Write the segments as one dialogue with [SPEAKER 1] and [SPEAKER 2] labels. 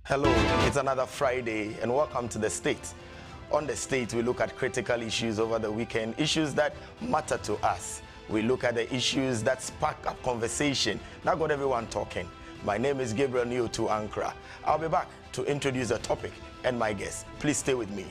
[SPEAKER 1] Hello, it's another Friday and welcome to The State. On The State, we look at critical issues over the weekend, issues that matter to us. We look at the issues that spark up conversation, that got everyone talking. My name is 𝗟𝗓𝗓𝗄𝗃. I'll be back to introduce the topic and my guest. Please stay with me.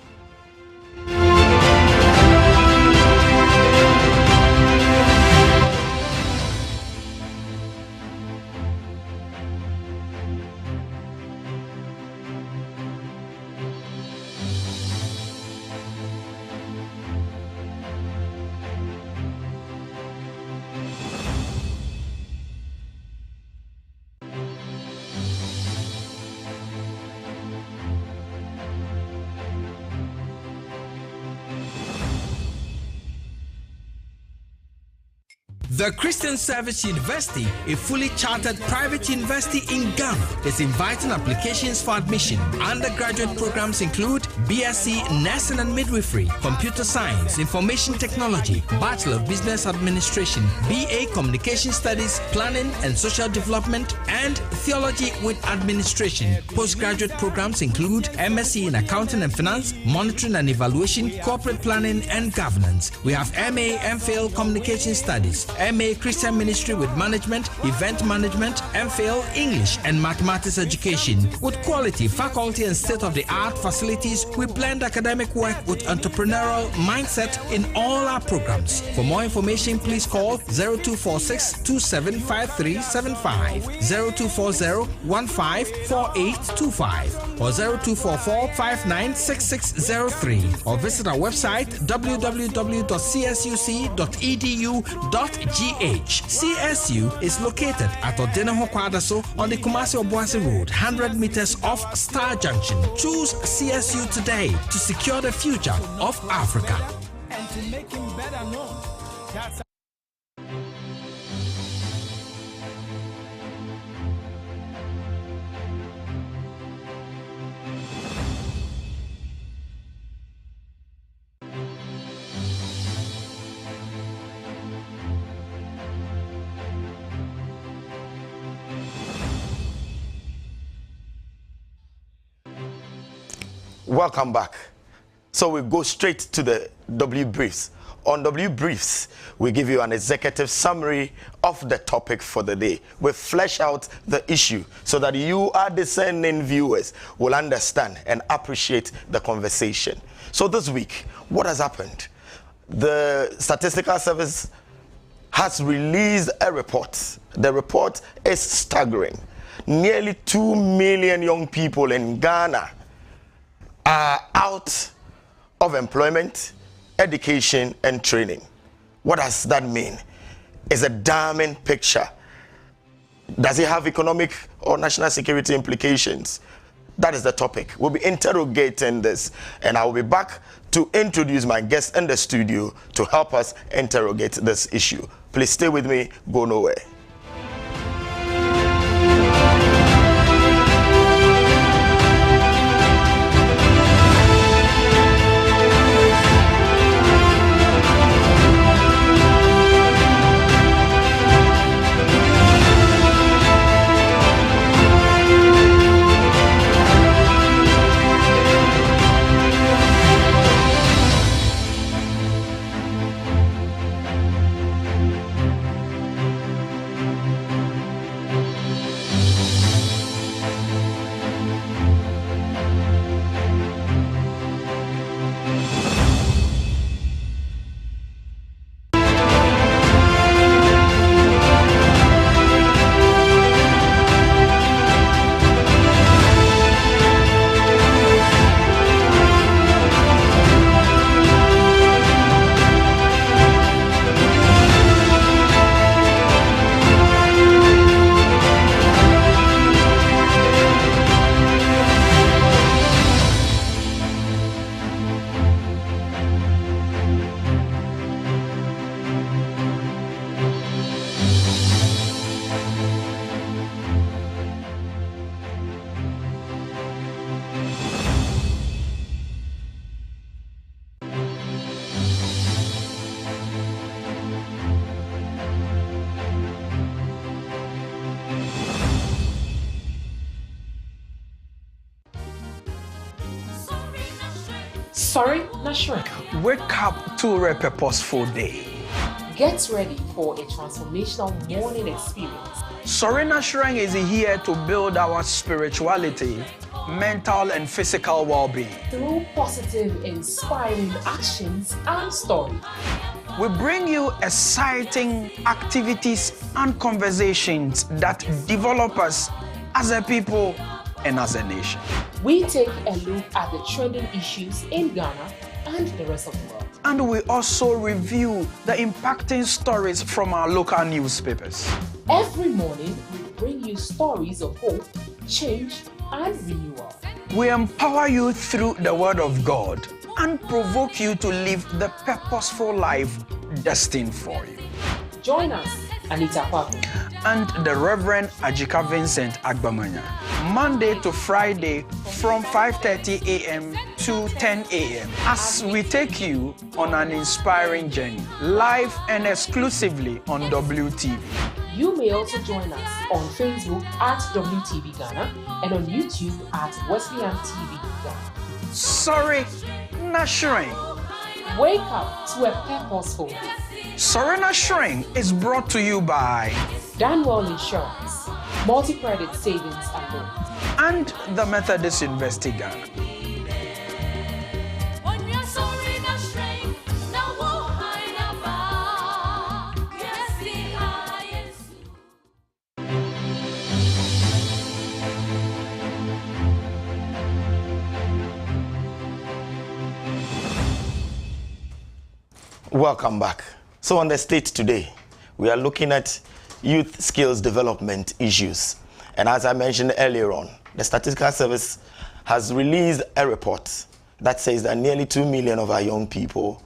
[SPEAKER 2] The Christian Service University, a fully chartered private university in Ghana, is inviting applications for admission. Undergraduate programs include BSc Nursing and Midwifery, Computer Science, Information Technology, Bachelor of Business Administration, BA Communication Studies, Planning and Social Development, and Theology with Administration. Postgraduate programs include MSc in Accounting and Finance, Monitoring and Evaluation, Corporate Planning and Governance. We have MA MPhil Communication Studies, MA Christian Ministry with Management, Event Management, MPhil English and Mathematics Education. With quality, faculty and state-of-the-art facilities, we blend academic work with entrepreneurial mindset in all our programs. For more information, please call 0246-275375, 0240-154825 or 0244-596603 or visit our website www.csuc.edu.gh. CSU is located at Odeneho Kwadaso on the Kumasi-Obuasi Road, 100 meters off Star Junction. Choose CSU today to secure the future of Africa.
[SPEAKER 3] And to make him better known. That's
[SPEAKER 1] Welcome back. So we go straight to the W Briefs. On W Briefs, we give you an executive summary of the topic for the day. We flesh out the issue so that you, our discerning viewers, will understand and appreciate the conversation. So this week, what has happened? The Statistical Service has released a report. The report is staggering. Nearly 2 million young people in Ghana are out of employment, education, and training. What does that mean? It's a damning picture. Does it have economic or national security implications? That is the topic. We'll be interrogating this, and I will be back to introduce my guest in the studio to help us interrogate this issue. Please stay with me, go nowhere.
[SPEAKER 4] Sorry, not sure.
[SPEAKER 5] Wake up to a purposeful day.
[SPEAKER 4] Get ready for a transformational morning experience.
[SPEAKER 5] Serena Shrine is here to build our spirituality, mental and physical well-being.
[SPEAKER 4] Through positive, inspiring actions and stories.
[SPEAKER 5] We bring you exciting activities and conversations that develop us as a people and as a nation.
[SPEAKER 4] We take a look at the trending issues in Ghana and the rest of the world.
[SPEAKER 5] And we also review the impacting stories from our local newspapers.
[SPEAKER 4] Every morning, we bring you stories of hope, change, and renewal.
[SPEAKER 5] We empower you through the Word of God and provoke you to live the purposeful life destined for you.
[SPEAKER 4] Join us, Anita Kwaku
[SPEAKER 5] and the Reverend 𝗟𝗑𝗪𝗘 Monday to Friday from 5:30 a.m. to 10 a.m. as we take you on an inspiring journey, live and exclusively on WTV.
[SPEAKER 4] You may also join us on Facebook at WTV Ghana and on YouTube at 𝗟𝗵𝗪𝗘 TV Ghana.
[SPEAKER 5] Sorry, not Shrine.
[SPEAKER 4] Wake up to a purposeful day.
[SPEAKER 5] Serena Shrine is brought to you by
[SPEAKER 4] Danwell Insurance, Multi-Credit Savings and Loans,
[SPEAKER 5] and the Methodist University Ghana.
[SPEAKER 1] Welcome back. So on the state today, we are looking at youth skills development issues. And as I mentioned earlier on, the Statistical Service has released a report that says that nearly 2 million of our young people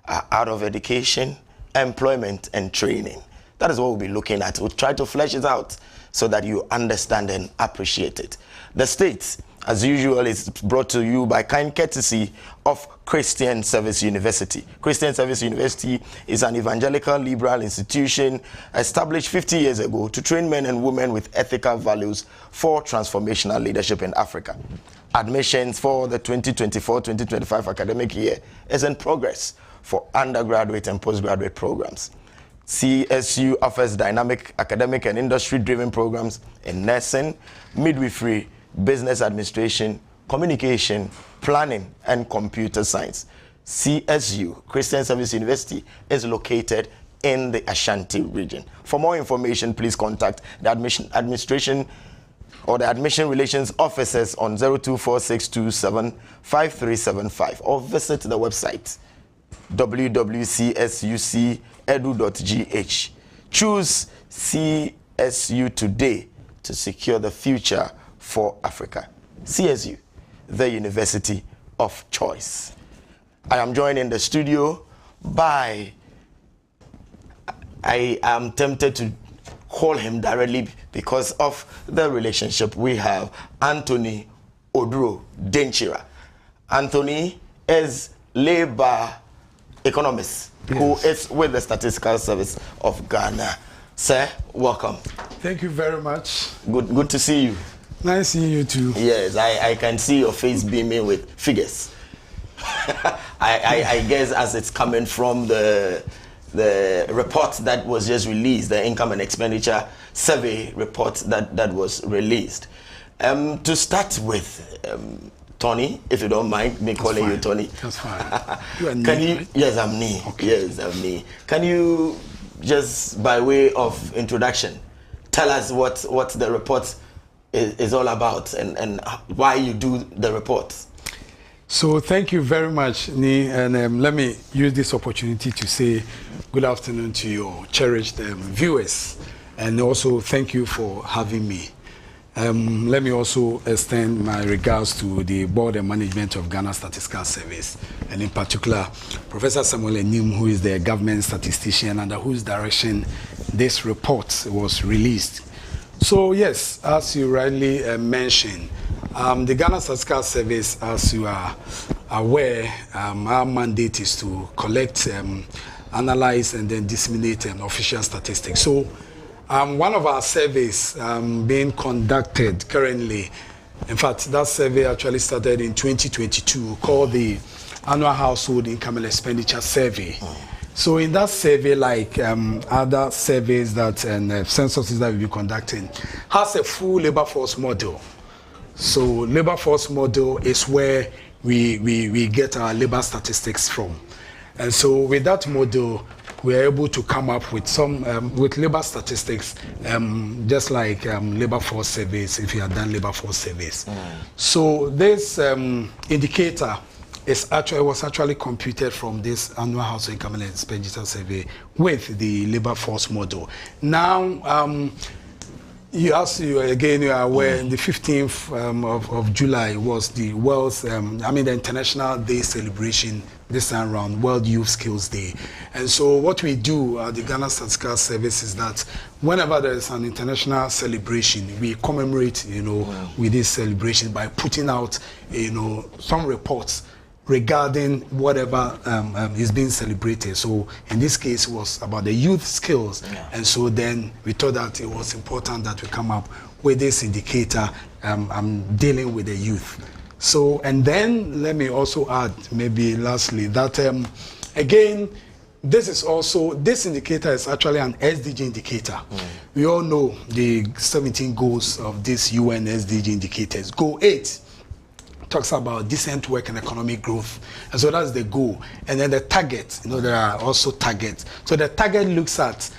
[SPEAKER 1] are out of education, employment, and training. That is what we'll be looking at. We'll try to flesh it out so that you understand and appreciate it. The state, as usual, is brought to you by kind courtesy of Christian Service University. Christian Service University is an evangelical liberal institution established 50 years ago to train men and women with ethical values for transformational leadership in Africa. Admissions for the 2024-2025 academic year is in progress for undergraduate and postgraduate programs. CSU offers dynamic academic and industry-driven programs in nursing, midwifery, business administration, communication, planning, and computer science. CSU, Christian Service University, is located in the Ashanti region. For more information, please contact the administration or the admission relations officers on 0246275375 or visit the website www.csucedu.gh. Choose CSU today to secure the future for Africa. CSU, the university of choice. I am joined in the studio by, I am tempted to call him directly because of the relationship we have, Anthony Oduro Denchira. Anthony is labor economist who is with the Statistical Service of Ghana. Sir, welcome.
[SPEAKER 3] Thank you very much.
[SPEAKER 1] Good to see you.
[SPEAKER 3] Nice seeing you too.
[SPEAKER 1] Yes, I can see your face beaming with figures. I guess as it's coming from the report that was just released, the income and expenditure survey report that was released. To start with, Tony, if you don't mind me calling you Tony.
[SPEAKER 3] That's fine. You are
[SPEAKER 1] Can
[SPEAKER 3] Nee,
[SPEAKER 1] you?
[SPEAKER 3] right?
[SPEAKER 1] Yes, I'm Nee.
[SPEAKER 3] Okay.
[SPEAKER 1] Yes, I'm Nee. Can you just, by way of introduction, tell us what the report is all about and why you do the report?
[SPEAKER 3] So thank you very much, Nee, and let me use this opportunity to say good afternoon to your cherished viewers, and also thank you for having me. Let me also extend my regards to the board and management of Ghana Statistical Service, and in particular, Professor 𝗟𝗵𝗪𝗘, who is the government statistician under whose direction this report was released. So yes, as you rightly mentioned, the Ghana Statistical Service, as you are aware, our mandate is to collect, analyze, and then disseminate official statistics. So one of our surveys being conducted currently, in fact, that survey actually started in 2022, called the annual household income and expenditure survey. So in that survey, like other surveys that and censuses that we've been conducting, has a full labor force model. So labor force model is where we get our labor statistics from. And so with that model, we're able to come up with some with labor statistics, just like labor force surveys, if you have done labor force surveys. So this indicator was actually computed from this annual household income and expenditure survey with the labor force model. Now, you are aware, the 15th of July was the world's, the International Day celebration this time around, World Youth Skills Day. And so what we do at the Ghana Statistical Service is that whenever there is an international celebration, we commemorate, with this celebration by putting out, some reports regarding whatever is being celebrated. So in this case, it was about the youth skills. And so then we thought that it was important that we come up with this indicator dealing with the youth. So, and then let me also add, maybe lastly, that again, this indicator is actually an SDG indicator. We all know the 17 goals of this UN SDG indicators. Goal 8 talks about decent work and economic growth, and so that's the goal. And then the target, there are also targets. So the target looks at,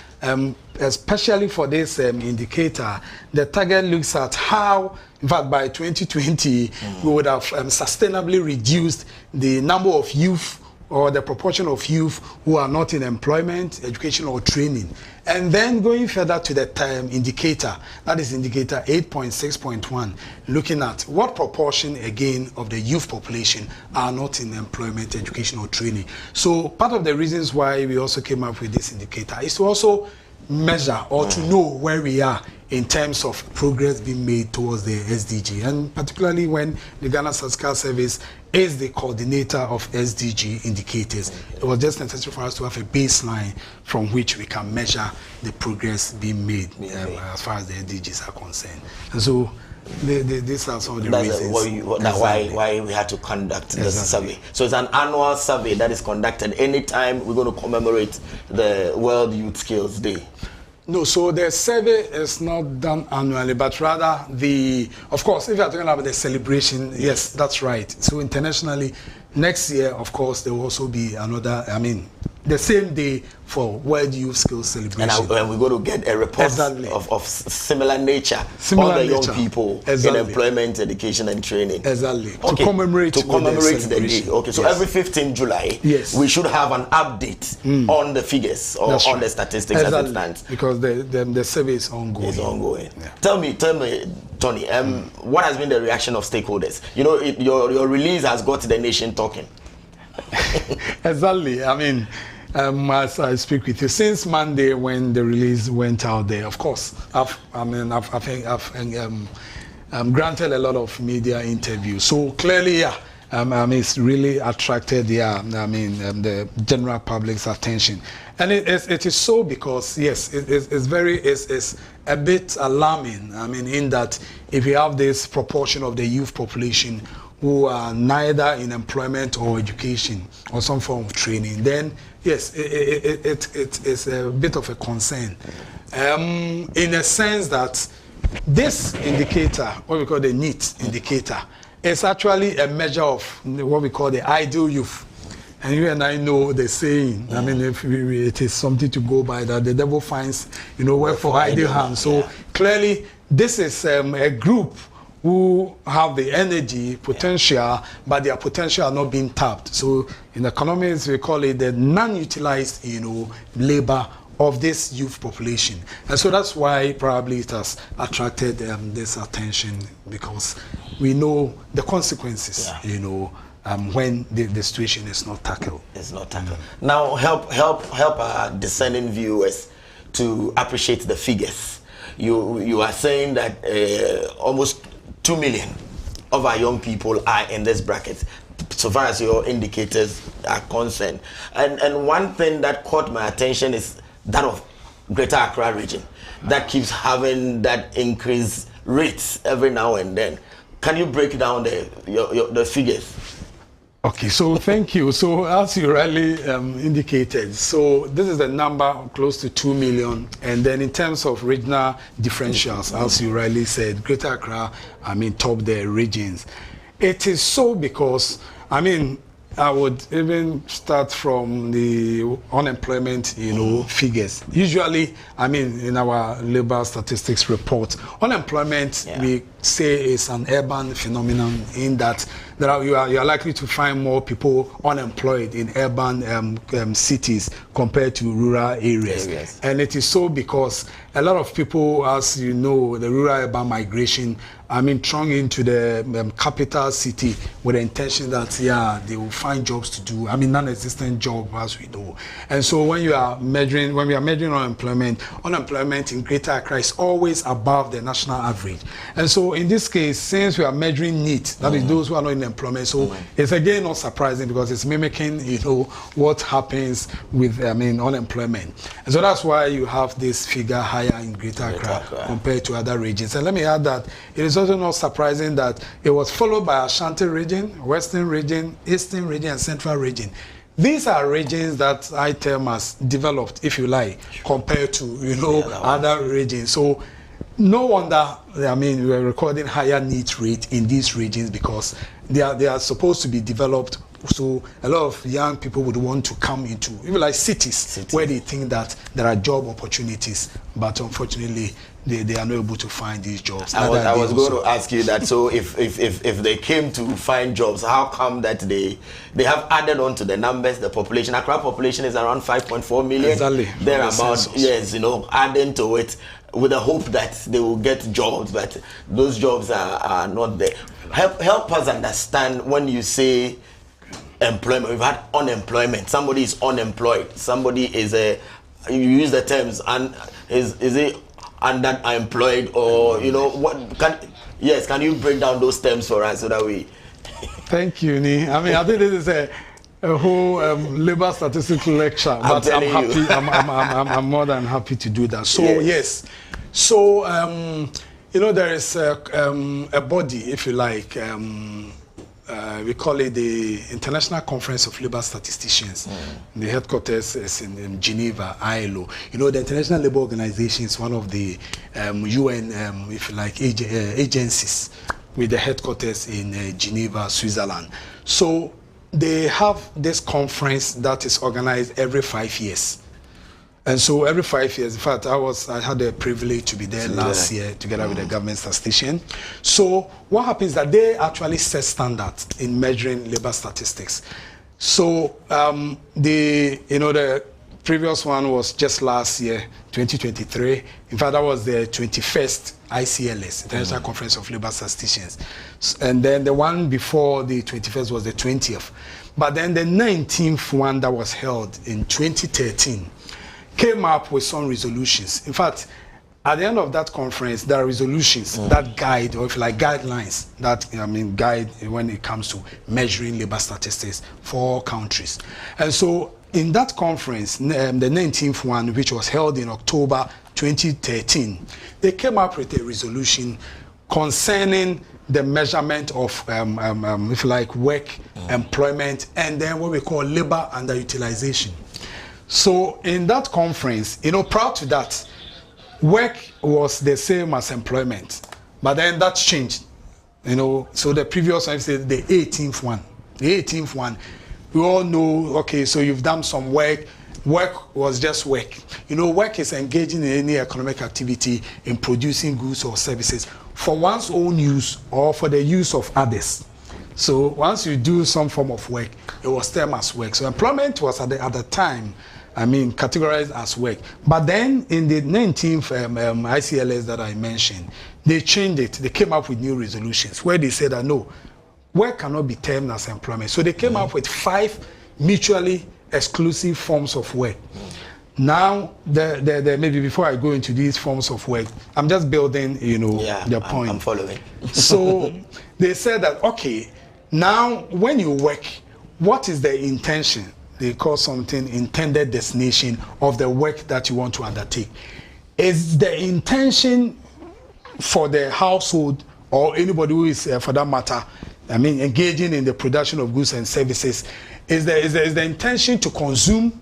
[SPEAKER 3] especially for this indicator, the target looks at how, in fact, by 2020, we would have sustainably reduced the number of youth or the proportion of youth who are not in employment, education, or training. And then going further to the indicator, that is indicator 8.6.1, looking at what proportion, again, of the youth population are not in employment, education, or training. So part of the reasons why we also came up with this indicator is to also measure or to know where we are in terms of progress being made towards the SDG, and particularly when the Ghana Statistical Service is the coordinator of SDG indicators. It was just necessary for us to have a baseline from which we can measure the progress being made as far as the SDGs are concerned. And so these are some of the reasons.
[SPEAKER 1] That's why we had to conduct this survey. So it's an annual survey that is conducted anytime we're going to commemorate the World Youth Skills Day.
[SPEAKER 3] No, so the survey is not done annually, but rather of course, if you're talking about the celebration, yes, that's right. So internationally, next year, of course, there will also be another, the same day for World Youth Skills Celebration.
[SPEAKER 1] And we're going to get a report of similar nature for the young people in employment, education, and training.
[SPEAKER 3] Exactly. Okay. To commemorate
[SPEAKER 1] the day. Okay, so every 15th July, we should have an update on the figures or on the statistics as it stands.
[SPEAKER 3] Because the survey is ongoing.
[SPEAKER 1] It's ongoing. Yeah. Tell me, Tony, what has been the reaction of stakeholders? Your release has got the nation talking.
[SPEAKER 3] Exactly. As I speak with you, since Monday when the release went out there, of course, I've granted a lot of media interviews. So clearly, it's really attracted the general public's attention, and it is so because yes, it's a bit alarming. In that if you have this proportion of the youth population who are neither in employment or education or some form of training, then yes, it's a bit of a concern. In a sense that this indicator, what we call the NEAT indicator, is actually a measure of what we call the ideal youth. And you and I know the saying, if it is something to go by, that the devil finds, work for idle hands. So clearly, this is a group who have the energy, potential, but their potential are not being tapped. So in economics, we call it the non-utilized, labor of this youth population. And so that's why probably it has attracted this attention, because we know the consequences, when the situation is not tackled.
[SPEAKER 1] It's not tackled. Now help our discerning viewers to appreciate the figures. You are saying that almost 2 million of our young people are in this bracket, so far as your indicators are concerned. And one thing that caught my attention is that of Greater Accra region, that keeps having that increased rates every now and then. Can you break down the figures?
[SPEAKER 3] Okay, so thank you. So as you rightly indicated, so this is a number close to 2 million. And then in terms of regional differentials, as you rightly said, Greater Accra, top the regions. It is so because, I would even start from the unemployment, figures. Usually, in our labor statistics report, unemployment, we say is an urban phenomenon in that you are likely to find more people unemployed in urban cities compared to rural areas. And it is so because a lot of people, as you know, the rural urban migration, throng into the capital city with the intention that, they will find jobs to do. Non-existent job, as we know. And so when we are measuring unemployment in Greater Accra is always above the national average. And so in this case, since we are measuring NEET, that is those who are not in employment, so it's again not surprising because it's mimicking, what happens with, unemployment. And so that's why you have this figure higher in Greater Accra compared to other regions. And let me add that it is also not surprising that it was followed by Ashanti region, Western region, Eastern region, and Central region. These are regions that I term as developed, if you like, compared to, other regions. So no wonder, we are recording higher need rate in these regions because they are supposed to be developed. So a lot of young people would want to come into even like cities where they think that there are job opportunities, but unfortunately they are not able to find these jobs.
[SPEAKER 1] I was going to ask you that. So if they came to find jobs, how come that they have added on to the numbers, the population? Accra population is around 5.4 million.
[SPEAKER 3] Exactly.
[SPEAKER 1] Thereabout, yes, adding to it with the hope that they will get jobs, but those jobs are not there. Help us understand when you say employment. We've had unemployment. Somebody is unemployed. Somebody is you use the terms, and is it underemployed, or what? Can you break down those terms for us so that we?
[SPEAKER 3] Thank you, Ni. I think this is a whole labor statistics lecture, but I'm happy. I'm more than happy to do that. So yes. So there is a body, if you like. We call it the International Conference of Labor Statisticians. The headquarters is in Geneva, ILO. The International Labour Organization is one of the UN, if you like, agencies with the headquarters in Geneva, Switzerland. So they have this conference that is organized every 5 years. And so every 5 years, in fact, I had the privilege to be there last year together with the government statistician. So what happens is that they actually set standards in measuring labor statistics. So the previous one was just last year, 2023. In fact, that was the 21st ICLS, International Conference of Labor Statisticians. And then the one before the 21st was the 20th. But then the 19th one that was held in 2013 came up with some resolutions. In fact, at the end of that conference, there are resolutions that guide, or if you like, guidelines that guide when it comes to measuring labor statistics for all countries. And so in that conference, the 19th one, which was held in October 2013, they came up with a resolution concerning the measurement of, if you like, work, employment, and then what we call labor underutilization. So in that conference, prior to that, work was the same as employment, but then that's changed. So the previous one, said the 18th one. The 18th one, we all know, okay, so you've done some work. Work was just work. Work is engaging in any economic activity in producing goods or services for one's own use or for the use of others. So once you do some form of work, it was termed as work. So employment was at the time, categorized as work. But then in the 19th ICLS that I mentioned, they changed it. They came up with new resolutions where they said that no, work cannot be termed as employment. So they came up with 5 mutually exclusive forms of work. Now, maybe before I go into these forms of work, I'm just building, the point.
[SPEAKER 1] I'm following.
[SPEAKER 3] So they said that, okay, now when you work, what is the intention? They call something intended destination of the work that you want to undertake. Is the intention for the household or anybody who is, for that matter, engaging in the production of goods and services, is the intention to consume,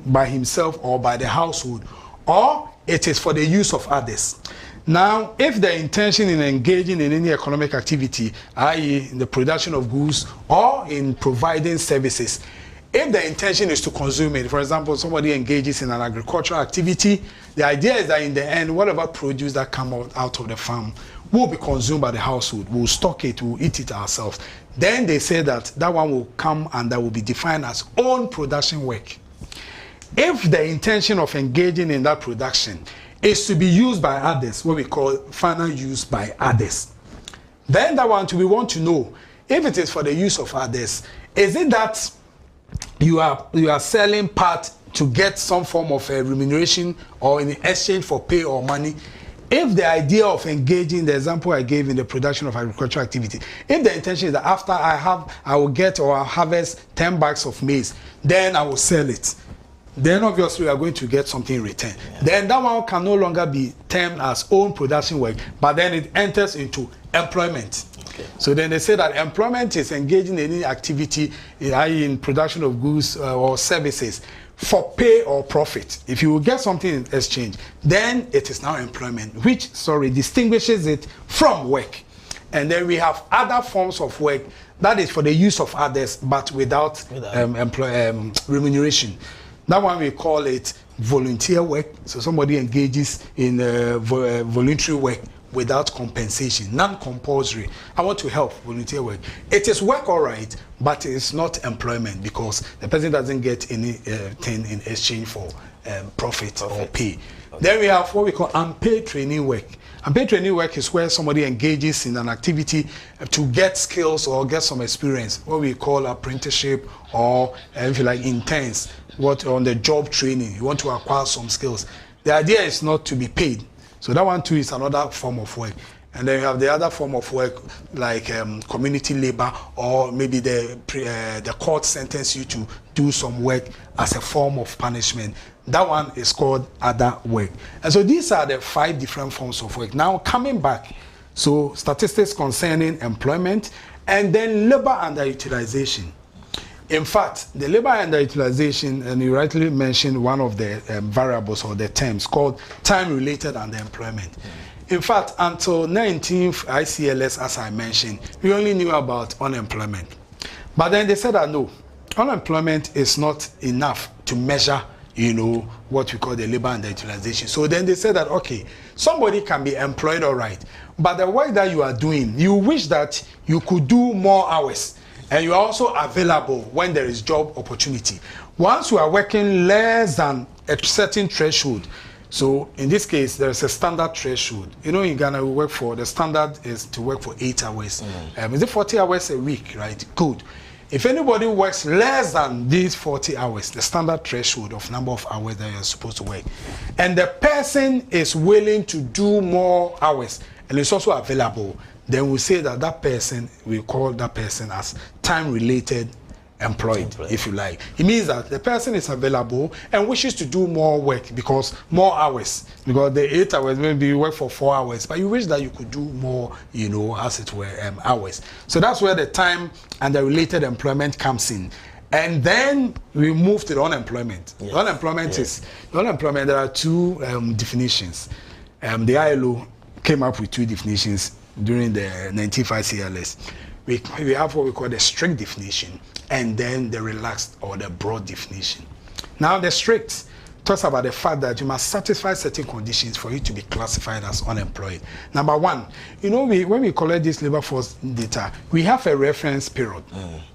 [SPEAKER 3] by himself or by the household, or it is for the use of others. Now, if the intention in engaging in any economic activity, i.e. in the production of goods or in providing services, if the intention is to consume it, for example, somebody engages in an agricultural activity, the idea is that in the end, whatever produce that comes out of the farm will be consumed by the household. We'll stock it, we'll eat it ourselves. Then they say that one will come and that will be defined as own production work. If the intention of engaging in that production is to be used by others, what we call final use by others, then we want to know, if it is for the use of others, is it that you are selling part to get some form of a remuneration or in exchange for pay or money? If the idea of engaging, the example I gave in the production of agricultural activity, if the intention is that after I will get or I'll harvest 10 bags of maize, then I will sell it, then obviously we are going to get something in return. Yeah. Then that one can no longer be termed as own production work, but then it enters into employment. Okay. So then they say that employment is engaging in any activity, i.e. in production of goods or services for pay or profit. If you will get something in exchange, then it is now employment, which distinguishes it from work. And then we have other forms of work that is for the use of others, but without remuneration. That one we call it volunteer work. So somebody engages in voluntary work without compensation, non-compulsory. I want to help, volunteer work. It is work, all right, but it's not employment because the person doesn't get anything in exchange for profit or pay. Okay. Then we have what we call unpaid training work. Unpaid training work is where somebody engages in an activity to get skills or get some experience, what we call apprenticeship or, if you like, intense, on the job training. You want to acquire some skills. The idea is not to be paid. So that one too is another form of work. And then you have the other form of work like community labor, or maybe the court sentence you to do some work as a form of punishment. That one is called other work. And so these are the 5 different forms of work. Now coming back, so statistics concerning employment and then labor underutilization. In fact, the labor underutilization, and you rightly mentioned one of the variables or the terms called time-related underemployment. In fact, until 19th ICLS, as I mentioned, we only knew about unemployment. But then they said that no, unemployment is not enough to measure, what we call the labor underutilization. So then they said that, okay, somebody can be employed, all right, but the work that you are doing, you wish that you could do more hours. And you are also available when there is job opportunity. Once you are working less than a certain threshold, so in this case, there is a standard threshold. In Ghana, the standard is to work for 8 hours. Is it 40 hours a week, right? Good. If anybody works less than these 40 hours, the standard threshold of number of hours that you're supposed to work, and the person is willing to do more hours and is also available, then we say that person, we call that person as time-related employed, if you like. It means that the person is available and wishes to do more work because more hours. Because the 8 hours, maybe you work for 4 hours, but you wish that you could do more, as it were, hours. So that's where the time and the related employment comes in. And then we move to the unemployment. Yes. Unemployment, there are 2 definitions. The ILO came up with 2 definitions during the 19th ICLS. We have what we call the strict definition and then the relaxed or the broad definition. Now the strict talks about the fact that you must satisfy certain conditions for you to be classified as unemployed. Number 1, when we collect this labor force data, we have a reference period,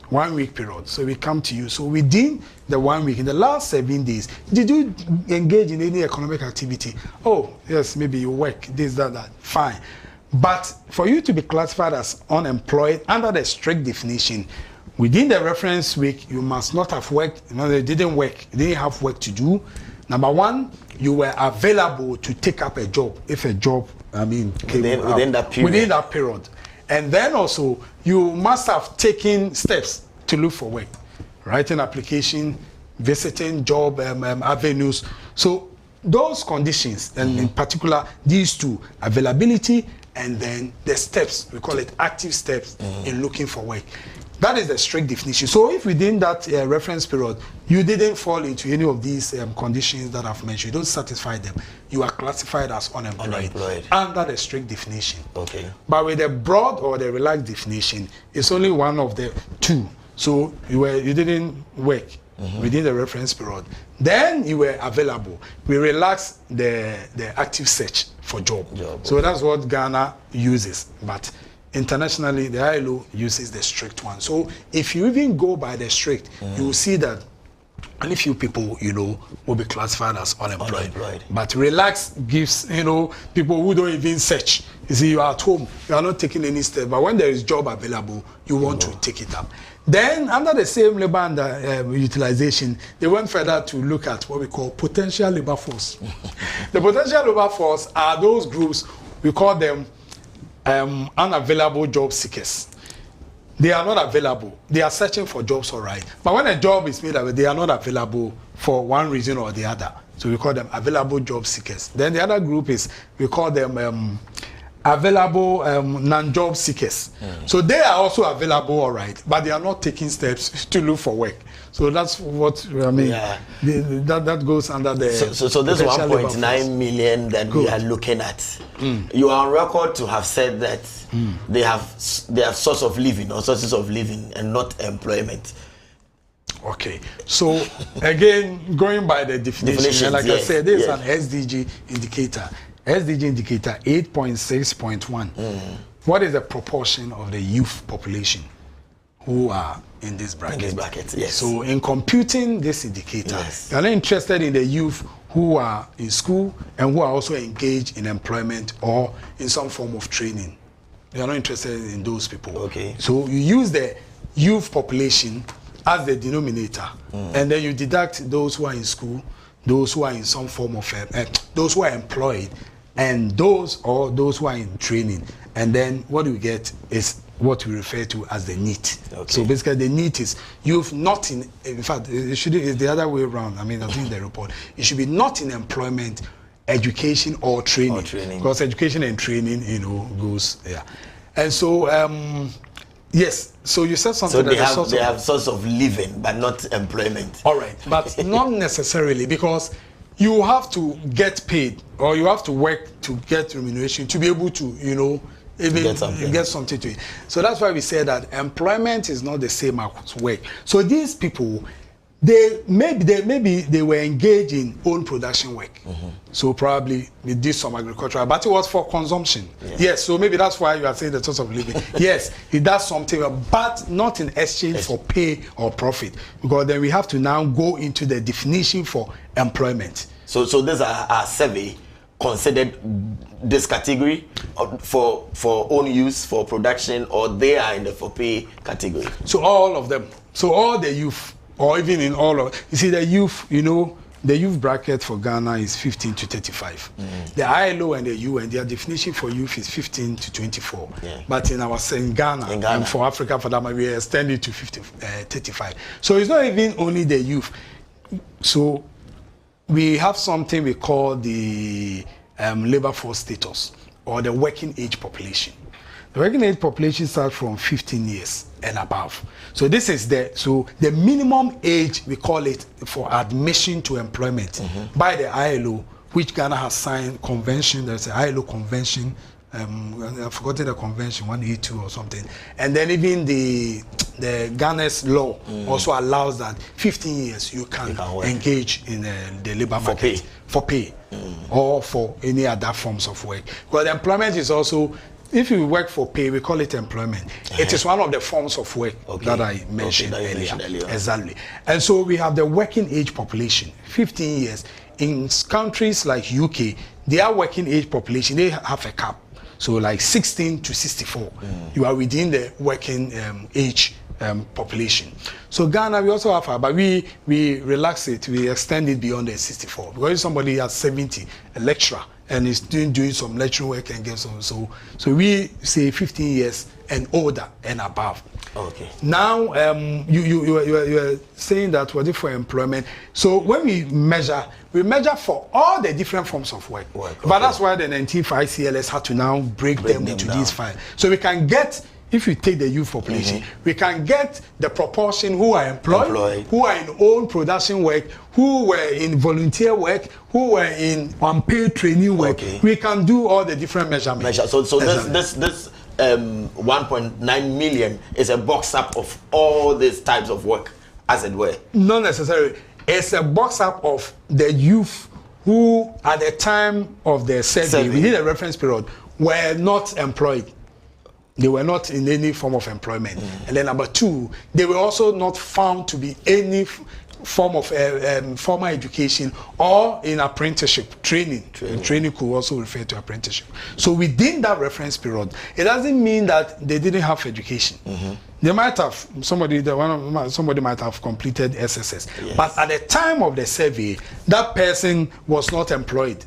[SPEAKER 3] 1 week period. So we come to you. So within the 1 week, in the last 7 days, did you engage in any economic activity? Oh, yes, maybe you work, this, that, fine. But for you to be classified as unemployed under the strict definition, within the reference week, you must not have worked. They didn't work. They didn't have work to do. Number 1, you were available to take up a job if a job, came within that period. And then also, you must have taken steps to look for work, writing application, visiting job avenues. So those conditions, and in particular, these 2, availability and then the steps, we call it active steps in looking for work. That is the strict definition. So if within that reference period, you didn't fall into any of these conditions that I've mentioned, you don't satisfy them, you are classified as unemployed. Under the strict definition.
[SPEAKER 1] Okay.
[SPEAKER 3] But with the broad or the relaxed definition, it's only one of the two. So you didn't work within the reference period. Then you were available. We relaxed the active search for job. So that's what Ghana uses. But internationally, the ILO uses the strict one. So if you even go by the strict, you will see that only few people, will be classified as unemployed. But relax gives, people who don't even search. You see, you are at home, you are not taking any step. But when there is job available, you want to take it up. Then, under the same labor and utilization, they went further to look at what we call potential labor force. The potential labor force are those groups, we call them unavailable job seekers. They are not available. They are searching for jobs, all right. But when a job is made available, they are not available for one reason or the other. So we call them available job seekers. Then the other group is, we call them available non-job seekers. So they are also available, all right, but they are not taking steps to look for work. So that's what I mean. Yeah. That goes under the.
[SPEAKER 1] So this 1.9 million that we are looking at. You are on record to have said that they have source of living or sources of living and not employment.
[SPEAKER 3] Okay. So again, going by the definition, like I said, this is an SDG indicator. SDG indicator 8.6.1. What is the proportion of the youth population who are in this bracket?
[SPEAKER 1] In this bracket, yes.
[SPEAKER 3] So in computing this indicator, you are not interested in the youth who are in school and who are also engaged in employment or in some form of training. You are not interested in those people.
[SPEAKER 1] Okay.
[SPEAKER 3] So you use the youth population as the denominator, and then you deduct those who are in school, those who are in some form of those who are employed, and those who are in training, and then what we get is what we refer to as the NEET. Okay. So basically, the NEET is youth not in fact, it should be the other way around. I mean, I think the report, it should be not in employment, education or training. Because education and training, goes and so yes. So you said something.
[SPEAKER 1] So they have source of living, but not employment.
[SPEAKER 3] All right, but not necessarily, because you have to get paid or you have to work to get remuneration to be able to, even get something to it. So that's why we say that employment is not the same as work. So these people, they were engaged in own production work. So probably they did some agricultural, but it was for consumption. Yes, so maybe that's why you are saying the source of living. Yes, he does something, but not in exchange for pay or profit, because then we have to now go into the definition for employment.
[SPEAKER 1] So these are survey considered this category for own use, for production, or they are in the for pay category?
[SPEAKER 3] So all of them. So all the youth, or even in all of, you see the youth, the youth bracket for Ghana is 15 to 35. The ILO and the UN, their definition for youth is 15 to 24. But in Ghana, and for Africa, for that, we extend it to 35. So it's not even only the youth. So we have something we call the labor force status, or the working age population. The working age population starts from 15 years and above. So this is the minimum age, we call it, for admission to employment by the ILO, which Ghana has signed convention. There's an ILO convention. I've forgotten the convention, 182 or something. And then even the Ghana's law also allows that 15 years you can engage in the labor market for pay or for any other forms of work. Because employment is also, if you work for pay, we call it employment. It is one of the forms of work that I mentioned earlier. Exactly. And so we have the working age population, 15 years. In countries like UK, their working age population, they have a cap. So like 16 to 64, you are within the working age population. So Ghana, we also have, but we relax it, we extend it beyond the 64. Because if somebody has 70, a lecturer, and is doing some lecturing work and get some, so we say 15 years and older and above.
[SPEAKER 1] Okay.
[SPEAKER 3] Now, you are saying that what if for employment? So when we measure for all the different forms of work.
[SPEAKER 1] Okay.
[SPEAKER 3] But that's why the 19 ICLS had to now break them into these 5. So we can get, if we take the youth population, we can get the proportion who are employed, who are in own production work, who were in volunteer work, who were in unpaid training work.
[SPEAKER 1] Okay.
[SPEAKER 3] We can do all the different measurements.
[SPEAKER 1] So this 1.9 million is a box up of all these types of work, as it were.
[SPEAKER 3] Not necessarily. It's a box up of the youth who, at the time of the survey, within the reference period, were not employed. They were not in any form of employment. And then number 2, they were also not found to be any form of formal education or in apprenticeship training. Training could also refer to apprenticeship. So within that reference period, it doesn't mean that they didn't have education. They might have, somebody might have completed SSS. Yes. But at the time of the survey, that person was not employed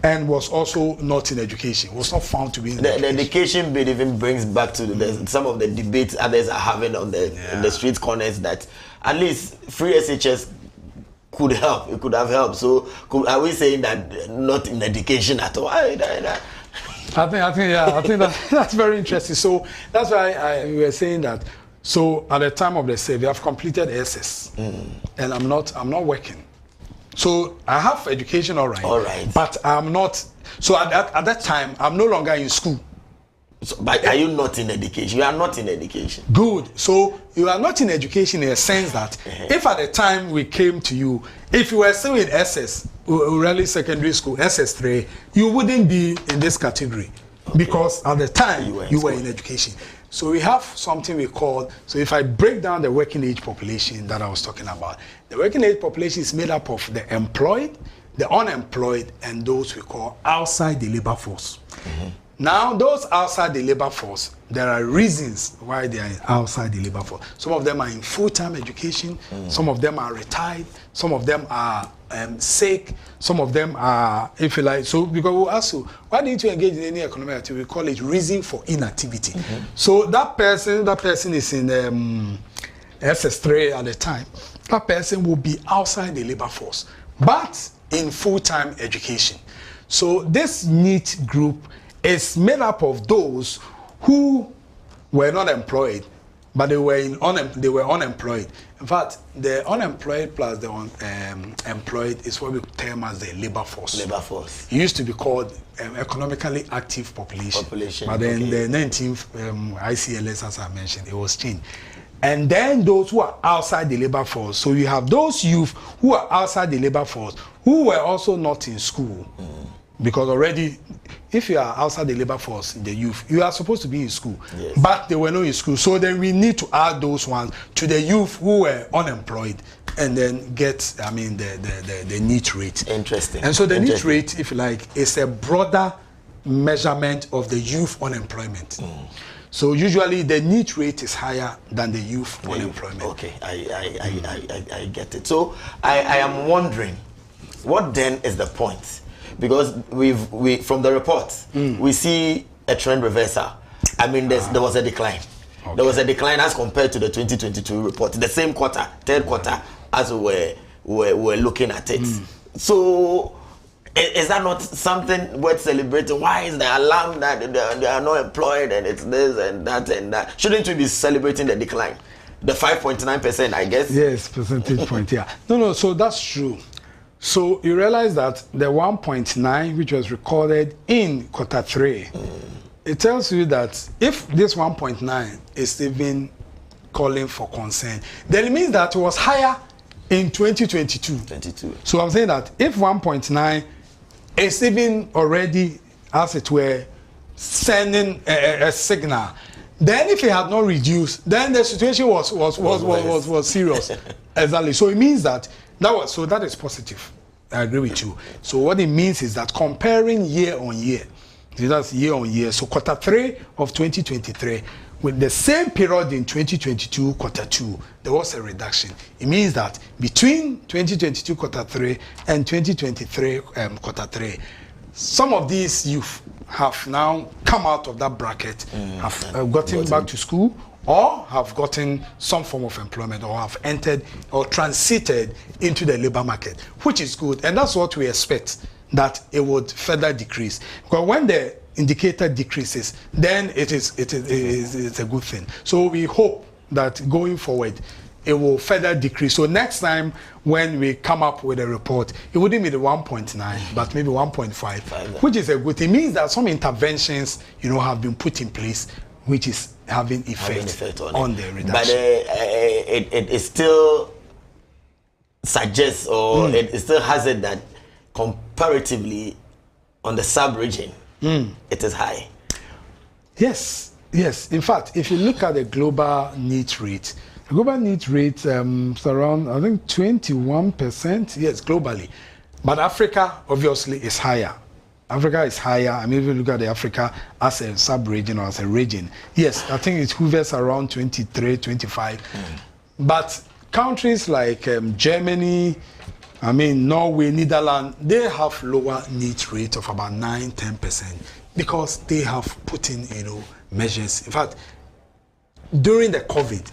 [SPEAKER 3] and was also not in education, was not found to be in
[SPEAKER 1] the education bit even brings back to some of the debates others are having on the street corners, that at least free SHS could help. It could have helped. So are we saying that not in education at all? I
[SPEAKER 3] think that's very interesting. So that's why we were saying that. So at the time of the survey, I've completed SS, and I'm not working. So I have education, all right. But I'm not. So at that time, I'm no longer in school.
[SPEAKER 1] So, but are you not in education? You are not in education.
[SPEAKER 3] Good. So you are not in education in a sense that if at the time we came to you, if you were still in SS, early secondary school, SS3, you wouldn't be in this category, because at the time you were in education. So we have something we call, so if I break down the working age population that I was talking about, the working age population is made up of the employed, the unemployed, and those we call outside the labor force. Now, those outside the labor force, there are reasons why they are outside the labor force. Some of them are in full-time education, some of them are retired, some of them are sick, some of them are, if you like, so because we'll ask you, why didn't you engage in any economic activity? We call it reason for inactivity. So that person is in SS3 at the time. That person will be outside the labor force, but in full-time education. So this NEET group is made up of those who were not employed, but they were unemployed. In fact, the unemployed plus the employed is what we term as the labor force.
[SPEAKER 1] Labor force.
[SPEAKER 3] It used to be called economically active population. But then the 19th ICLS, as I mentioned, it was changed. And then those who are outside the labor force. So you have those youth who are outside the labor force who were also not in school. Because already, if you are outside the labor force, the youth, you are supposed to be in school. Yes. But they were not in school. So then we need to add those ones to the youth who were unemployed and then get, the NEET rate.
[SPEAKER 1] Interesting.
[SPEAKER 3] And so the NEET rate, if you like, is a broader measurement of the youth unemployment. So usually the NEET rate is higher than the youth unemployment.
[SPEAKER 1] Okay, I get it. So I am wondering, what then is the point? Because we from the report we see a trend reversal. There was a decline. Okay. There was a decline as compared to the 2022 report, the same quarter, third quarter, as we were looking at it. So is that not something worth celebrating? Why is the alarm that they are not employed and it's this and that and that? Shouldn't we be celebrating the decline? The 5.9%, I guess.
[SPEAKER 3] Yes, percentage point. Yeah. No. So that's true. So you realize that the 1.9, which was recorded in quarter 3, it tells you that if this 1.9 is even calling for concern, then it means that it was higher in 2022. So I'm saying that if 1.9 is even already, as it were, sending a signal, then if it had not reduced, then the situation was serious. Exactly. So it means that that is positive. I agree with you. So what it means is that comparing year on year, that's year on year. So quarter 3 of 2023, with the same period in 2022 quarter 2, there was a reduction. It means that between 2022 quarter 3 and 2023 quarter 3, some of these youth have now come out of that bracket, have gotten back to school, or have gotten some form of employment, or have entered or transited into the labor market, which is good. And that's what we expect, that it would further decrease. Because when the indicator decreases, then it's a good thing. So we hope that going forward, it will further decrease. So next time when we come up with a report, it wouldn't be the 1.9, but maybe 1.5, which is a good thing. It means that some interventions, have been put in place, which is having effect on the reduction.
[SPEAKER 1] But it still suggests, or it still has it that comparatively on the sub-region, it is high.
[SPEAKER 3] Yes. In fact, if you look at the global need rate, the global need rate is around, I think, 21%, yes, globally. But Africa, obviously, is higher. Africa is higher. I mean, if you look at the Africa as a sub-region or as a region, yes, I think it hovers around 23, 25. But countries like Germany, Norway, Netherlands, they have lower need rate of about 9-10% because they have put in, measures. In fact, during the COVID,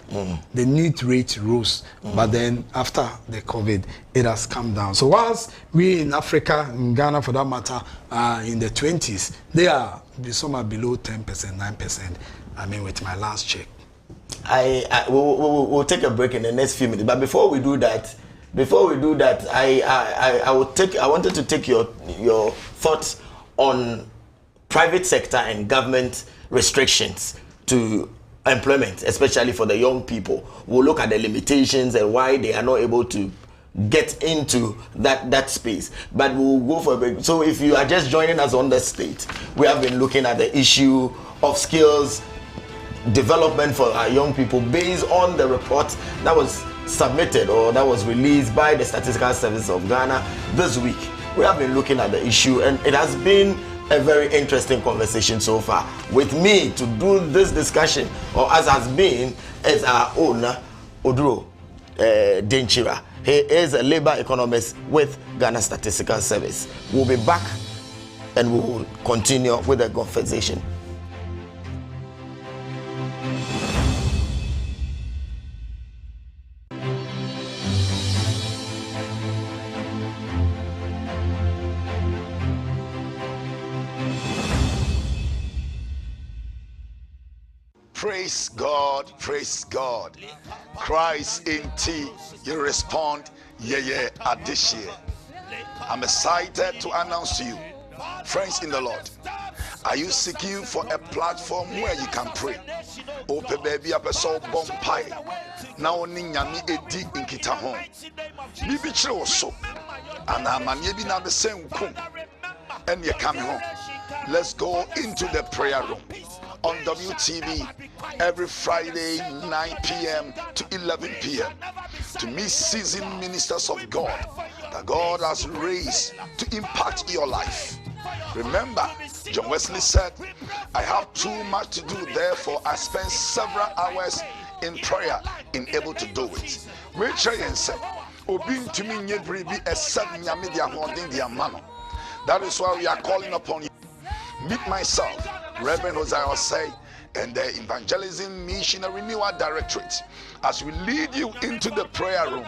[SPEAKER 3] the need rate rose, but then after the COVID, it has come down. So whilst we in Africa, in Ghana for that matter, are in the 20s, some are below 10%, 9%. With my last check.
[SPEAKER 1] We'll take a break in the next few minutes. But before we do that, I wanted to take your thoughts on private sector and government restrictions to employment, especially for the young people. We'll look at the limitations and why they are not able to get into that space. But we'll go for a break. So if you are just joining us on the state, we have been looking at the issue of skills development for our young people based on the report that was submitted or that was released by the Statistical Service of Ghana this week. We have been looking at the issue, and it has been a very interesting conversation so far. With me to do this discussion, or as has been, is our owner, 𝗟𝗓𝗓𝗘. He is a labor economist with Ghana Statistical Service. We'll be back and we will continue with the conversation.
[SPEAKER 6] Praise God, praise God. Christ in tea, you respond, yeah, addition. I'm excited to announce to you, friends in the Lord, are you seeking for a platform where you can pray? Open baby up a soul bompire. Now ninyami edi inkita home. Bibi chile so. And I'm na the same kum. And you come home. Let's go into the prayer room on WTV every Friday 9 p.m. to 11 p.m. to meet seasoned ministers of God that God has raised to impact your life. Remember, John Wesley said, I have too much to do, therefore I spend several hours in prayer in able to do it. That is why we are calling upon you. Meet myself, Reverend 𝗧𝗵𝗲𝗘, and the Evangelism Mission Renewal Directorate as we lead you into the prayer room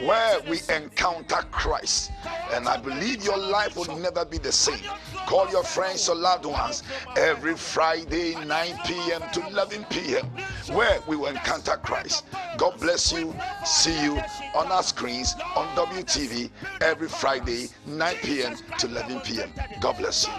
[SPEAKER 6] where we encounter Christ. And I believe your life will never be the same. Call your friends or loved ones every Friday 9 p.m. to 11 p.m. where we will encounter Christ. God bless you. See you on our screens on WTV every Friday 9 p.m. to 11 p.m. God bless you.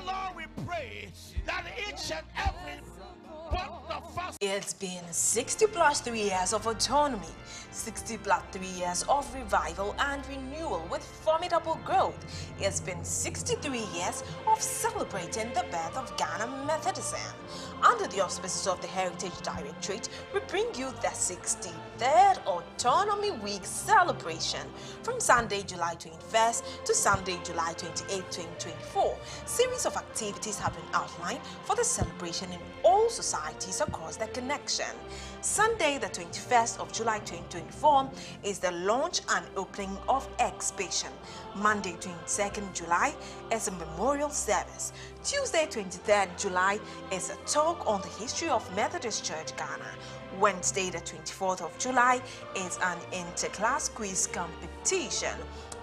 [SPEAKER 7] It's been 60 plus 3 years of autonomy, 60 plus 3 years of revival and renewal with formidable growth. It's been 63 years of celebrating the birth of Ghana Methodism. Under the auspices of the Heritage Directorate, we bring you the 63rd Autonomy Week celebration from Sunday, July 21st to Sunday, July 28, 2024. Series of activities have been outlined for the celebration in all societies across the connection. Sunday, the 21st of July 2024, is the launch and opening of exhibition. Monday, 22nd July, is a memorial service. Tuesday, 23rd July, is a talk on the history of Methodist Church Ghana. Wednesday, the 24th of July, is an inter-class quiz competition.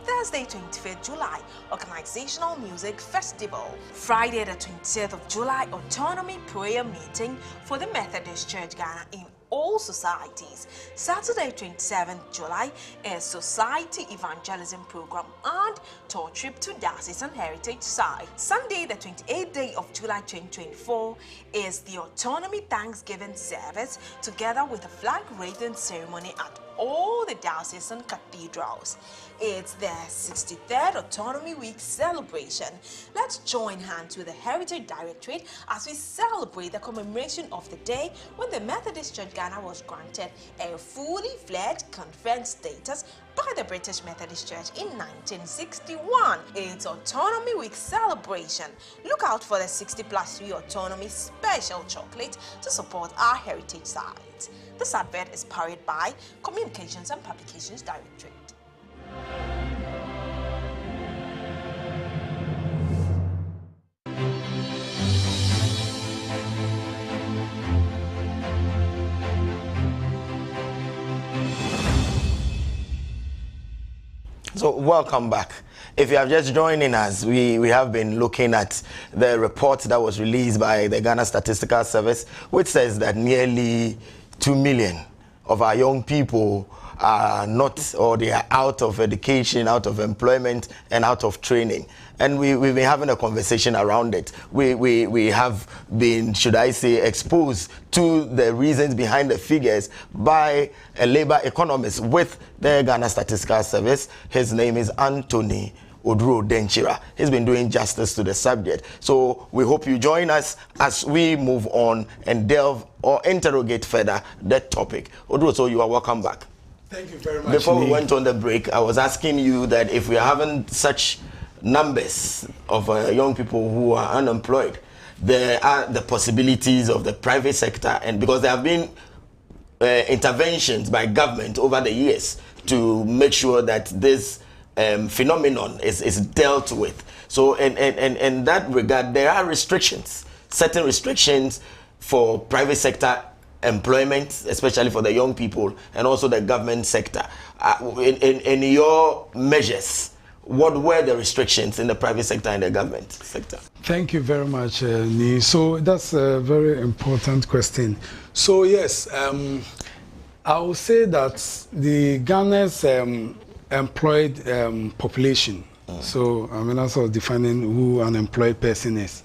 [SPEAKER 7] Thursday, 25th July, Organizational Music Festival. Friday, the 20th of July, Autonomy Prayer Meeting for the Methodist Church Ghana in all societies. Saturday, 27th July, is Society Evangelism Program and tour trip to Diocesan Heritage Site. Sunday, the 28th day of July 2024, is the Autonomy Thanksgiving Service together with a flag raising ceremony at all the diocesan cathedrals. It's the 63rd Autonomy Week celebration. Let's join hands with the Heritage Directorate as we celebrate the commemoration of the day when the Methodist Church Ghana was granted a fully fledged conference status by the British Methodist Church in 1961. It's Autonomy Week celebration. Look out for the 60+3 Autonomy special chocolate to support our heritage site. This advert is powered by Communications and Publications Directorate.
[SPEAKER 1] So welcome back. If you have just joining us, we have been looking at the report that was released by the Ghana Statistical Service, which says that nearly 2 million of our young people are not, or they are out of education, out of employment, and out of training. And we've been having a conversation around it. We have been, should I say, exposed to the reasons behind the figures by a labor economist with the Ghana Statistical Service. His name is 𝗟𝗜𝗓𝗘. He's been doing justice to the subject. So we hope you join us as we move on and delve or interrogate further that topic. Oduro, so you are welcome back.
[SPEAKER 3] Thank you very much.
[SPEAKER 1] Before we went on the break, I was asking you that if we are having such numbers of young people who are unemployed, there are the possibilities of the private sector, and because there have been interventions by government over the years to make sure that this phenomenon is dealt with. So in that regard, there are restrictions, certain restrictions for private sector employment, especially for the young people, and also the government sector. In your measures, what were the restrictions in the private sector and the government sector?
[SPEAKER 3] Thank you very much, Ni. So that's a very important question. So yes, I will say that the Ghana's employed population, so I mean, also defining who an employed person is.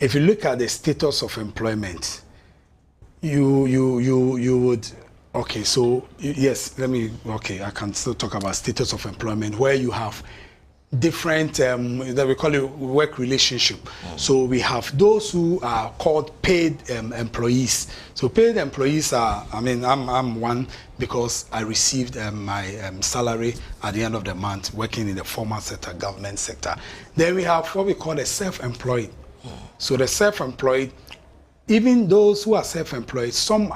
[SPEAKER 3] If you look at the status of employment, you would, okay, so yes, I can still talk about status of employment, where you have different that we call it work relationship. So we have those who are called paid employees. So paid employees are, I mean, I'm one because I received my salary at the end of the month working in the formal sector, government sector. Then we have what we call the self-employed. So the self-employed, even those who are self-employed, some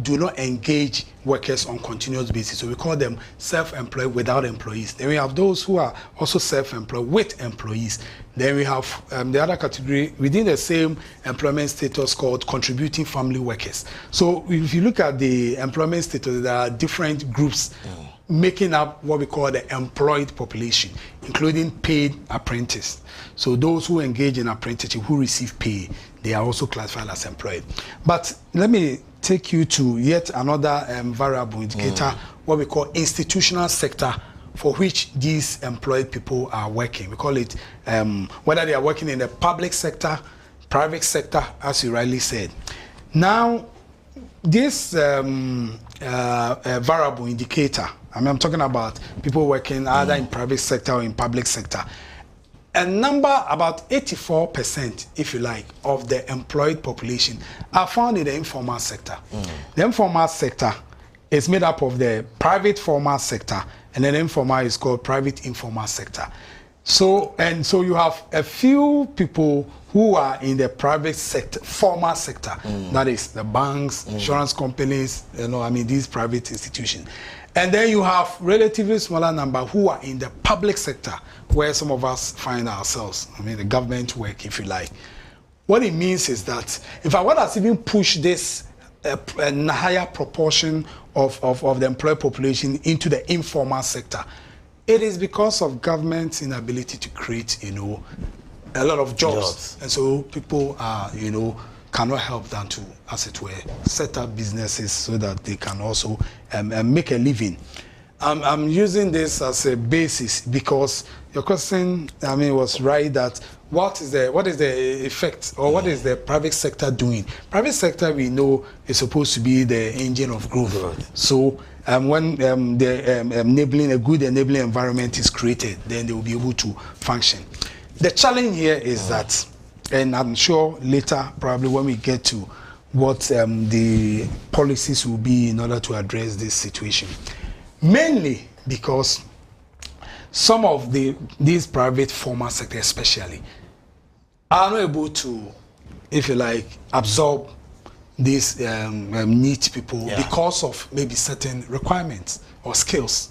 [SPEAKER 3] do not engage workers on continuous basis. So we call them self-employed without employees. Then we have those who are also self-employed with employees. Then we have the other category within the same employment status called contributing family workers. So if you look at the employment status, there are different groups making up what we call the employed population, including paid apprentice. So those who engage in apprenticeship, who receive pay, they are also classified as employed. But let me take you to yet another variable indicator, what we call institutional sector, for which these employed people are working. We call it whether they are working in the public sector, private sector, as you rightly said. Now, this variable indicator, I mean, I'm talking about people working either in private sector or in public sector. A number, about 84%, if you like, of the employed population are found in the informal sector. The informal sector is made up of the private formal sector, and then informal is called private informal sector. So you have a few people who are in the private sector, formal sector, that is the banks, insurance companies, these private institutions. And then you have relatively smaller number who are in the public sector, where some of us find ourselves. The government work, if you like. What it means is that if I want us even push this a higher proportion of the employed population into the informal sector, it is because of government's inability to create, a lot of jobs. And so people are, cannot help than to, as it were, set up businesses so that they can also make a living. I'm using this as a basis because your question, was right, that what is the effect, or what is the private sector doing? Private sector, we know, is supposed to be the engine of growth. So when a good enabling environment is created, then they will be able to function. The challenge here is that, and I'm sure later, probably when we get to what the policies will be in order to address this situation, mainly because some of these private formal sector especially are not able to, if you like, absorb these neat people because of maybe certain requirements or skills.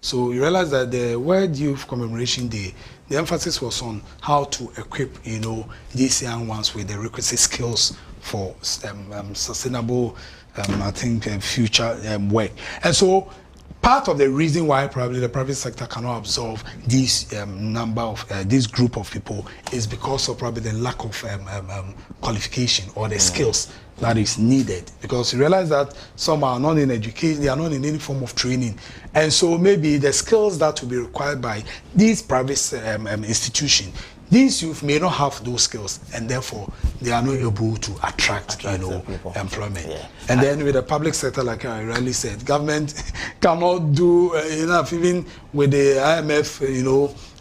[SPEAKER 3] So you realize that the World Youth Commemoration Day, the emphasis was on how to equip, these young ones with the requisite skills for sustainable, future work. And so part of the reason why probably the private sector cannot absorb this this group of people is because of probably the lack of qualification or the skills that is needed. Because you realize that some are not in education, they are not in any form of training, and so maybe the skills that will be required by these private institutions, these youth may not have those skills, and therefore they are not able to attract employment. And then with the public sector, like I rightly said, government cannot do enough, even with the IMF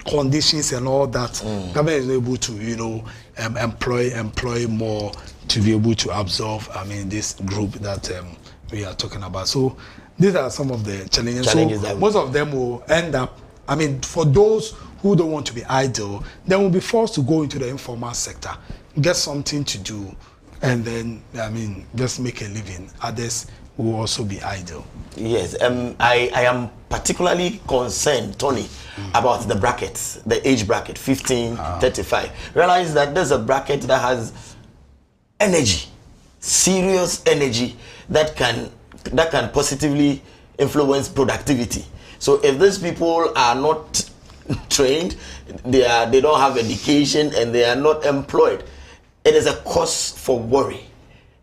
[SPEAKER 3] conditions and all that. Government is able to employ more to be able to absorb this group that we are talking about. So these are some of the challenges. So most of them will end up, for those who don't want to be idle, they will be forced to go into the informal sector, get something to do, and then just make a living. Others will also be idle.
[SPEAKER 1] Yes, I am particularly concerned, Tony, about the brackets, the age bracket, 15-35. Realize that there's a bracket that has energy, serious energy that can positively influence productivity. So if these people are not trained, they don't have education, and they are not employed, it is a cause for worry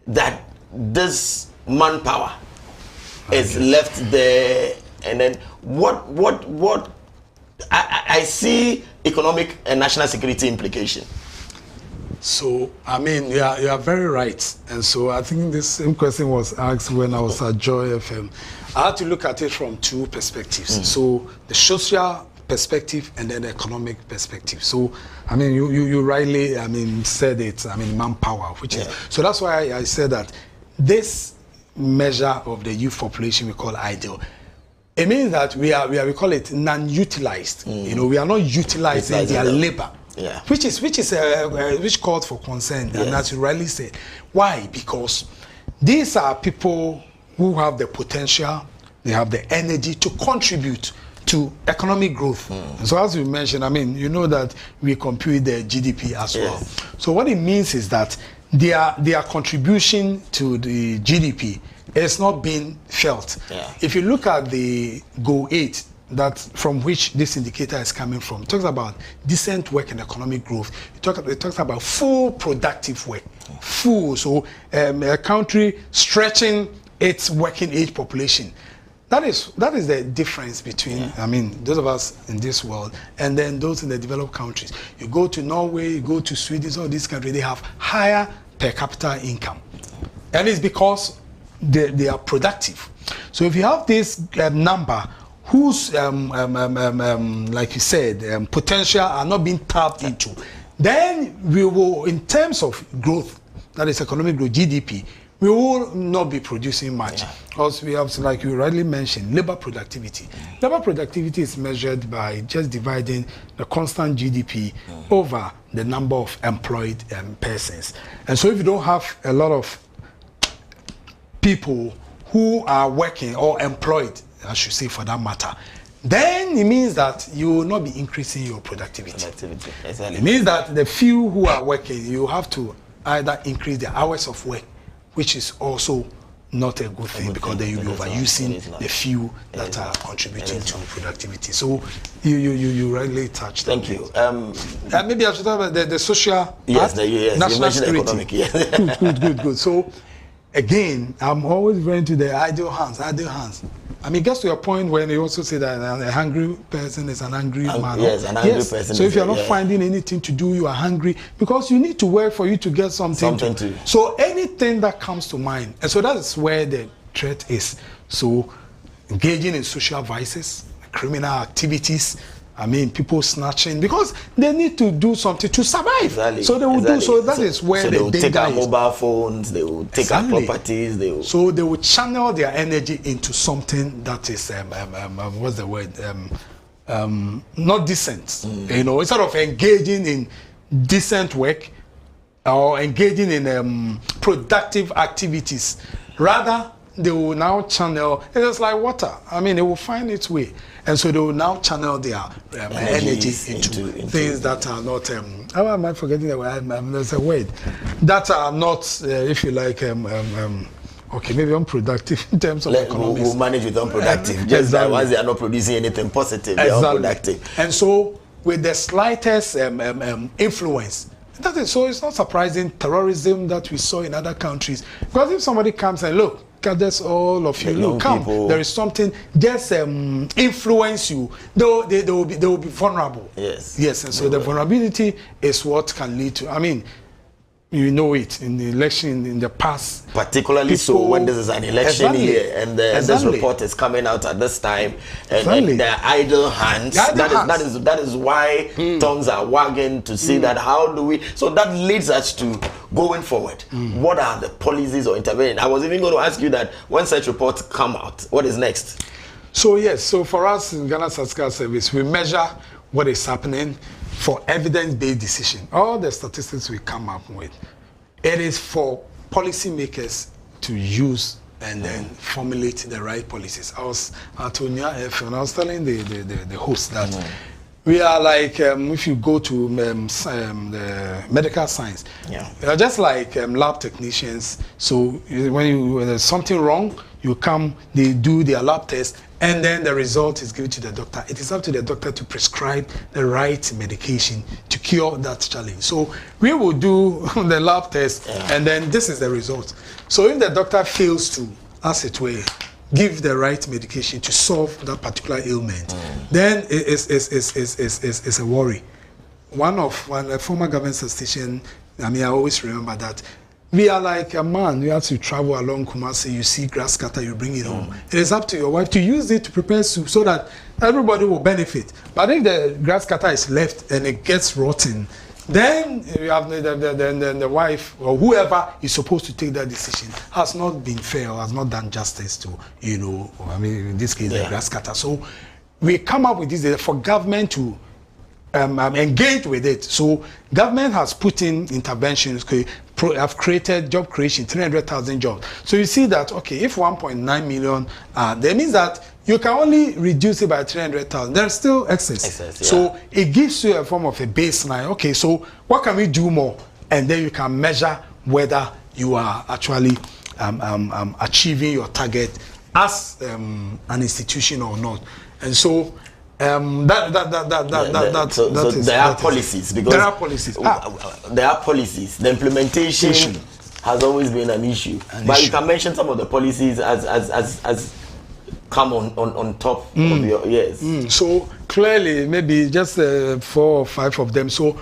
[SPEAKER 1] that this manpower is left there. And then what I see economic and national security implication.
[SPEAKER 3] So you are very right. And so I think this same question was asked when I was at Joy FM. I had to look at it from two perspectives. So the social perspective and then the economic perspective. So you rightly said it, manpower, which is, so that's why I said that this measure of the youth population we call idle, it means that we call it non-utilized. We are not utilizing their labor. Which called for concern, and as you rightly said. Why? Because these are people who have the potential, they have the energy to contribute to economic growth. And so as you mentioned, that we compute the GDP as well. So what it means is that their contribution to the GDP is not being felt. If you look at the Goal 8, that from which this indicator is coming from, it talks about decent work and economic growth. It talks about full productive work. Full, so a country stretching its working age population. That is the difference between those of us in this world and then those in the developed countries. You go to Norway, you go to Sweden, some of these countries, they have higher per capita income, and it's because they are productive. So if you have this number whose like you said, potential are not being tapped into, then we will, in terms of growth, that is economic growth, GDP, we will not be producing much. Because we have, like you rightly mentioned, labor productivity. Labor productivity is measured by just dividing the constant GDP over the number of employed persons. And so if you don't have a lot of people who are working or employed, I should say for that matter, then it means that you will not be increasing your productivity.
[SPEAKER 1] Exactly.
[SPEAKER 3] It means that the few who are working, you have to either increase the hours of work, which is also not a good thing, because then you'll be overusing the few that are contributing to productivity. So you rightly touched.
[SPEAKER 1] Thank you.
[SPEAKER 3] Maybe I should talk about the social national security. Good. So again, I'm always going to the idle hands. I mean, it gets to a point when you also say that a hungry person is an angry man.
[SPEAKER 1] Yes, an angry person.
[SPEAKER 3] So if you're not finding anything to do, you are hungry, because you need to work for you to get something to. So anything that comes to mind, and so that is where the threat is. So engaging in social vices, criminal activities, I mean, people snatching, because they need to do something to survive.
[SPEAKER 1] Exactly.
[SPEAKER 3] So they will do. So that is where
[SPEAKER 1] they
[SPEAKER 3] the
[SPEAKER 1] will
[SPEAKER 3] danger
[SPEAKER 1] take our
[SPEAKER 3] is.
[SPEAKER 1] mobile phones, they will take our properties, they will.
[SPEAKER 3] So they will channel their energy into something that is what's the word? Not decent. You know, instead of engaging in decent work or engaging in productive activities, rather they will now channel. It's like water. I mean, it will find its way. And so they will now channel their energy into things that are not, how am I forgetting the word? There's a word. That are not, if you like, okay, maybe unproductive in terms of economics.
[SPEAKER 1] We'll manage with unproductive. Just that once they are not producing anything positive, they are unproductive.
[SPEAKER 3] And so with the slightest influence, that is, so it's not surprising terrorism that we saw in other countries. Because if somebody comes and look, gathers all of you, look, come, there is something, just influence you, they will be vulnerable. Yes, and so the vulnerability is what can lead to, I mean, you know it in the election in the past,
[SPEAKER 1] particularly so when this is an election year and this report is coming out at this time, and the idle hands, that is why tongues are wagging to see that how do we, so that leads us to going forward. What are the policies or intervening? I was even going to ask you that when such reports come out, what is next? So yes, so for us in Ghana Statistical Service, we measure what is happening for evidence-based decision. All the statistics we come up with, it is for policymakers to use and then formulate the right policies. I was at Onya FM and I was telling the host that we are like, if you go to the medical science, we are just like lab technicians. So when there's something wrong, you come, they do their lab test, and then the result is given to the doctor. It is up to the doctor to prescribe the right medication to cure that challenge. So we will do the lab test, and then this is the result. So if the doctor fails to, as it were, give the right medication to solve that particular ailment, then it's a worry. A former government statistician, I mean, I always remember that we are like a man. You have to travel along Kumasi, you see grass cutter, you bring it home. It is up to your wife to use it to prepare soup so that everybody will benefit. But if the grass cutter is left and it gets rotten, then you have the wife or whoever is supposed to take that decision has not been fair or has not done justice to, you know, I mean, in this case, the grass cutter. So we come up with this for government to engage with it. So government has put in interventions, have created job creation, 300,000 jobs. So you see that, okay, if 1.9 million, that means that you can only reduce it by 300,000. There's still excess. So it gives you a form of a baseline. Okay, so what can we do more? And then you can measure whether you are actually achieving your target as an institution or not. And so there are policies. There are policies. There are policies. The implementation has always been an issue. But you can mention some of the policies as come on top of your So clearly, maybe just 4 or 5 of them. So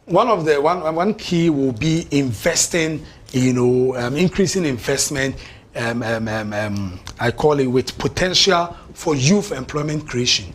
[SPEAKER 1] one key will be investing. You know, increasing investment. I call it with potential for youth employment creation.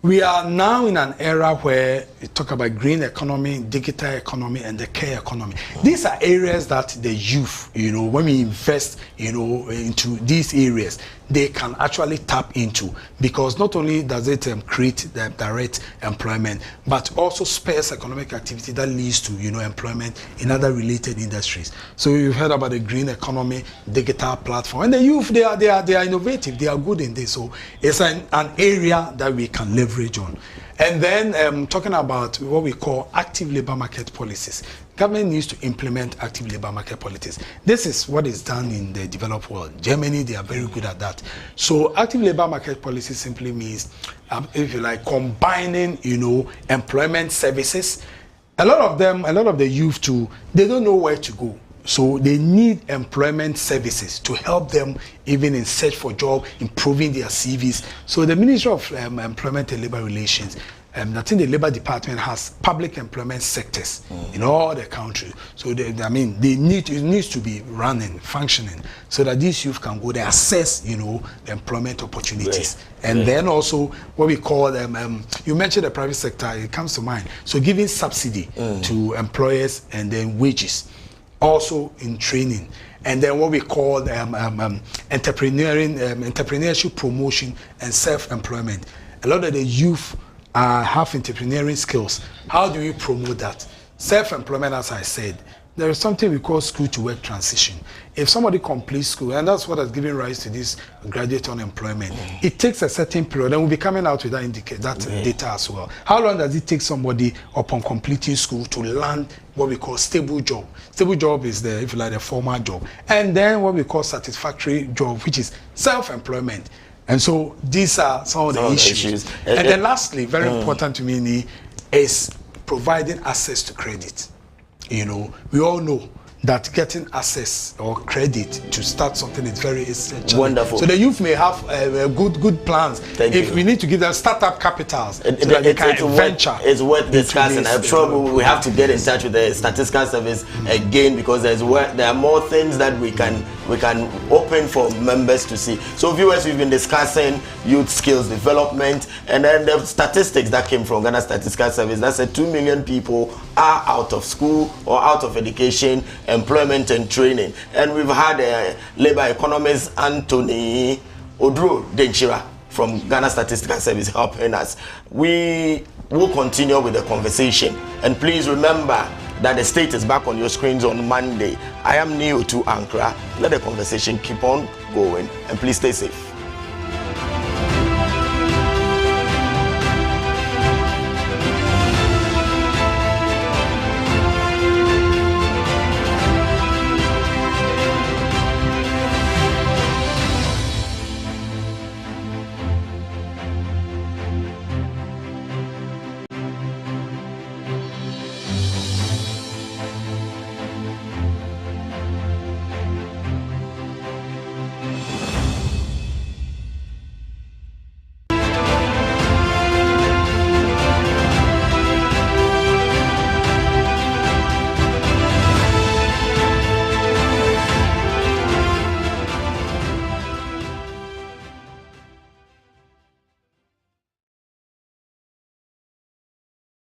[SPEAKER 3] We are now in an era where we talk about green economy, digital economy, and the care economy. These are areas that the youth, when we invest, into these areas, they can actually tap into, because not only does it create the direct employment, but also spares economic activity that leads to, employment in other related industries. So you've heard about the green economy, digital platform, and the youth, they are innovative, they are good in this. So it's an area that we can leverage on. And then talking about what we call active labor market policies. Government needs to implement active labor market policies. This is what is done in the developed world. Germany, they are very good at that. So active labor market policy simply means, if you like, combining, employment services. A lot of the youth too, they don't know where to go. So they need employment services to help them even in search for job, improving their CVs. So the Ministry of Employment and Labor Relations, I think the Labor Department has public employment sectors in all the country. So it needs to be running, functioning, so that these youth can go there, assess, the employment opportunities. And then also what we call you mentioned the private sector, it comes to mind. So giving subsidy to employers, and then wages. Also in training, and then what we call entrepreneurship promotion and self-employment. A lot of the youth have entrepreneurial skills. How do we promote that? Self-employment, as I said, there is something we call school to work transition. If somebody completes school, and that's what has given rise to this graduate unemployment, it takes a certain period, and we'll be coming out with that data as well. How long does it take somebody upon completing school to land what we call stable job? Stable job is the formal job. And then what we call satisfactory job, which is self-employment. And so these are some of the issues. And then lastly, very important to me, is providing access to credit. We all know that getting access or credit to start something is very essential.
[SPEAKER 1] Wonderful.
[SPEAKER 3] So the youth may have good plans. We need to give them startup capitals so that they can venture.
[SPEAKER 1] It's worth discussing. I'm sure we have to get in touch with the statistical service again, because there are more things that we can open for members to see. So viewers, we've been discussing youth skills development, and then the statistics that came from Ghana Statistical Service that said 2 million people are out of school or out of education, employment and training. And we've had labor economist Anthony Odro Denchira from Ghana Statistical Service helping us. We will continue with the conversation, and please remember that the state is back on your screens on Monday. I am 𝗟𝗓𝗘𝗏. Let the conversation keep on going, and please stay safe.